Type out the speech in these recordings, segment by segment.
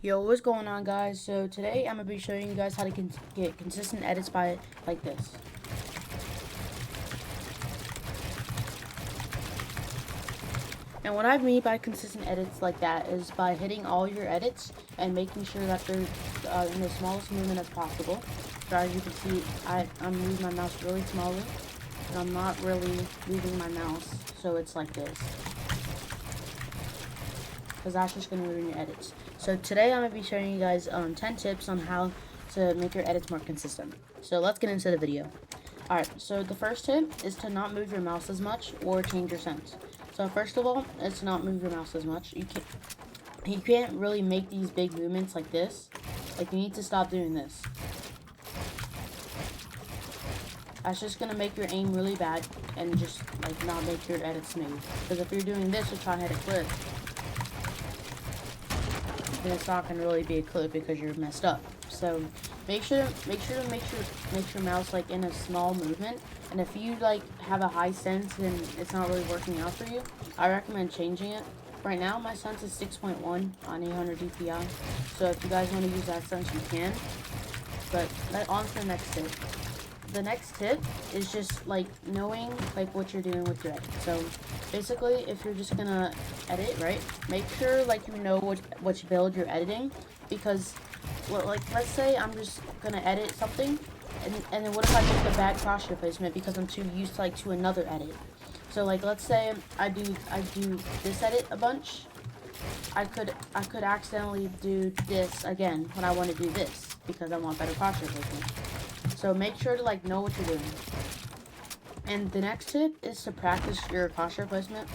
Yo, what's going on, guys? So today I'm gonna be showing you guys how to get consistent edits by like this. And what I mean by consistent edits like that is by hitting all your edits and making sure that they're in the smallest movement as possible. So as you can see, I'm moving my mouse really smallly, and I'm not really moving my mouse, so it's like this. Because that's just going to ruin your edits. So today I'm going to be showing you guys 10 tips on how to make your edits more consistent. So let's get into the video. Alright, so the first tip is to not move your mouse as much or change your sense. So first of all, is to not move your mouse as much. You can't really make these big movements like this. Like, you need to stop doing this. That's just going to make your aim really bad and just like not make your edits smooth. Because if you're doing this to try to hit a clip, then it's not gonna really be a clip because you're messed up. So make sure to make your mouse like in a small movement. And if you like have a high sense and it's not really working out for you, I recommend changing it. Right now my sense is 6.1 on 800 DPI. So if you guys want to use that sense, you can. But on to the next tip. The next tip is just like knowing like what you're doing with your edit. So basically, if you're just gonna edit, right, make sure like you know which build you're editing, because like let's say I'm just gonna edit something, and then what if I make a bad crosshair placement because I'm too used to another edit. So like let's say I do this edit a bunch. I could accidentally do this again when I want to do this because I want better crosshair placement. So make sure to like know what you're doing. And the next tip is to practice your crosshair placement.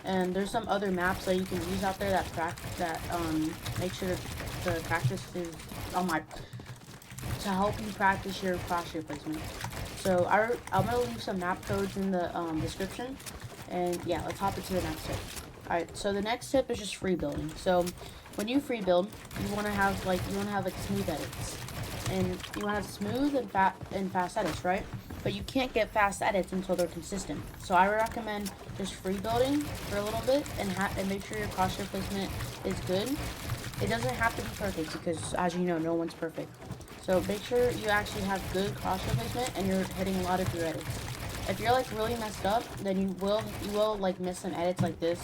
And there's some other maps that you can use out there that make sure the practice is to help you practice your crosshair placement. So I'm gonna leave some map codes in the description. And yeah, let's hop into the next tip. Alright, so the next tip is just free building. So when you free build, you wanna have like smooth edits. And you want to have smooth and fast edits, right? But you can't get fast edits until they're consistent. So I recommend just free building for a little bit and make sure your crosshair placement is good. It doesn't have to be perfect because, as you know, no one's perfect. So make sure you actually have good crosshair placement and you're hitting a lot of your edits. If you're like really messed up, then you will like miss some edits like this.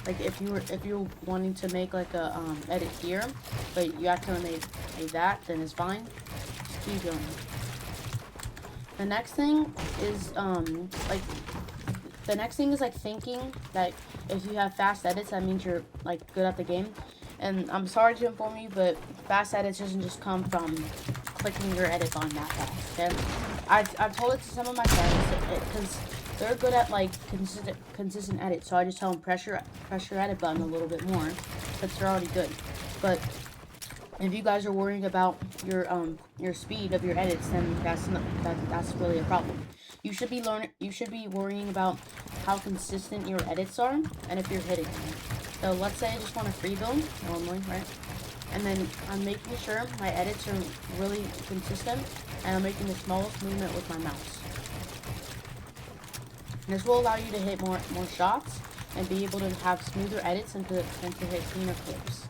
Like if you're wanting to make like a edit here, but you accidentally made that, then it's fine. Just keep going. The next thing is like thinking that if you have fast edits, that means you're like good at the game. And I'm sorry to inform you, but fast edits doesn't just come from clicking your edit on that fast. Okay, I've told it to some of my friends because they're good at like consistent edit, so I just tell them press your edit button a little bit more, because they're already good. But if you guys are worrying about your speed of your edits, then that's really a problem. You should be worrying about how consistent your edits are and if you're hitting them. So let's say I just want to free build normally, right? And then I'm making sure my edits are really consistent, and I'm making the smallest movement with my mouse. This will allow you to hit more shots and be able to have smoother edits and to hit cleaner clips.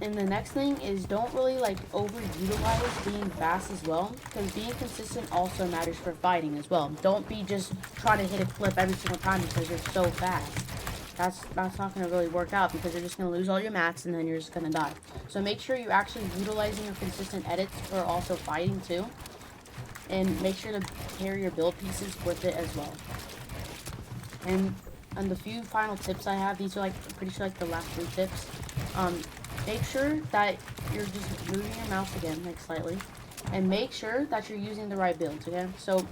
And the next thing is don't really like overutilize being fast as well, because being consistent also matters for fighting as well. Don't be just trying to hit a clip every single time because you're so fast. That's not going to really work out, because you're just going to lose all your mats and then you're just going to die. So make sure you're actually utilizing your consistent edits for also fighting too. And make sure to pair your build pieces with it as well. And the few final tips I have, these are like pretty sure like the last 3 tips. Make sure that you're just moving your mouse again, like slightly, and make sure that you're using the right builds. Okay, so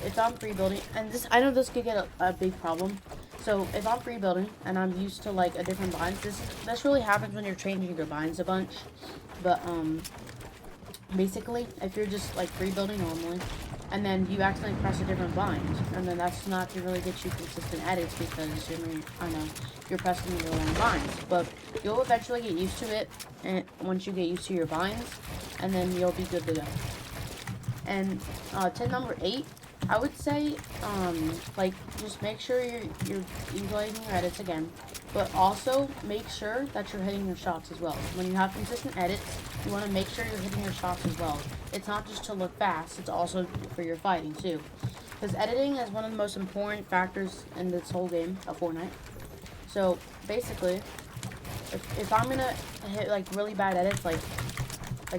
if I'm free building, and I know this could get a big problem. So if I'm free building and I'm used to like a different binds, this really happens when you're changing your binds a bunch. But basically, if you're just like free building normally, and then you accidentally press a different bind, and then that's not to really get you consistent edits, because you're pressing the wrong binds. But you'll eventually get used to it, and once you get used to your binds, and then you'll be good to go. And tip number 8, I would say like just make sure you're utilizing your edits again, but also make sure that you're hitting your shots as well. When you have consistent edits, you want to make sure you're hitting your shots as well. It's not just to look fast, it's also for your fighting too. Because editing is one of the most important factors in this whole game of Fortnite. So basically, if I'm gonna hit like really bad edits like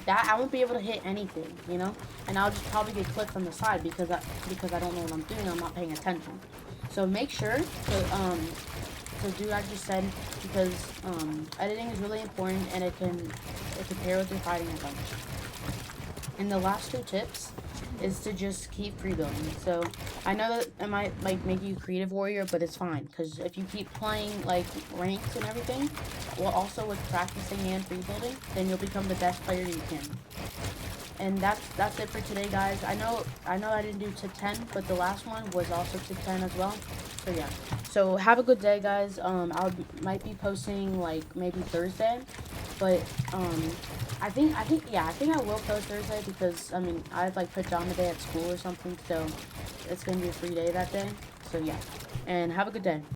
that, I won't be able to hit anything, you know? And I'll just probably get clipped from the side because I don't know what I'm doing, I'm not paying attention. So make sure to do what I just said, because editing is really important, and it can pair with your fighting a bunch. And the last 2 tips is to just keep free building. So I know that it might like make you creative warrior, but it's fine, because if you keep playing like ranks and everything, well, also with practicing and free building, then you'll become the best player you can. And that's it for today, guys. I know I didn't do tip 10, but the last one was also tip 10 as well. So yeah. So have a good day, guys. Might be posting like maybe Thursday, but I think I will post Thursday, because I mean I have like pajama day at school or something, so it's gonna be a free day that day. So yeah, and have a good day.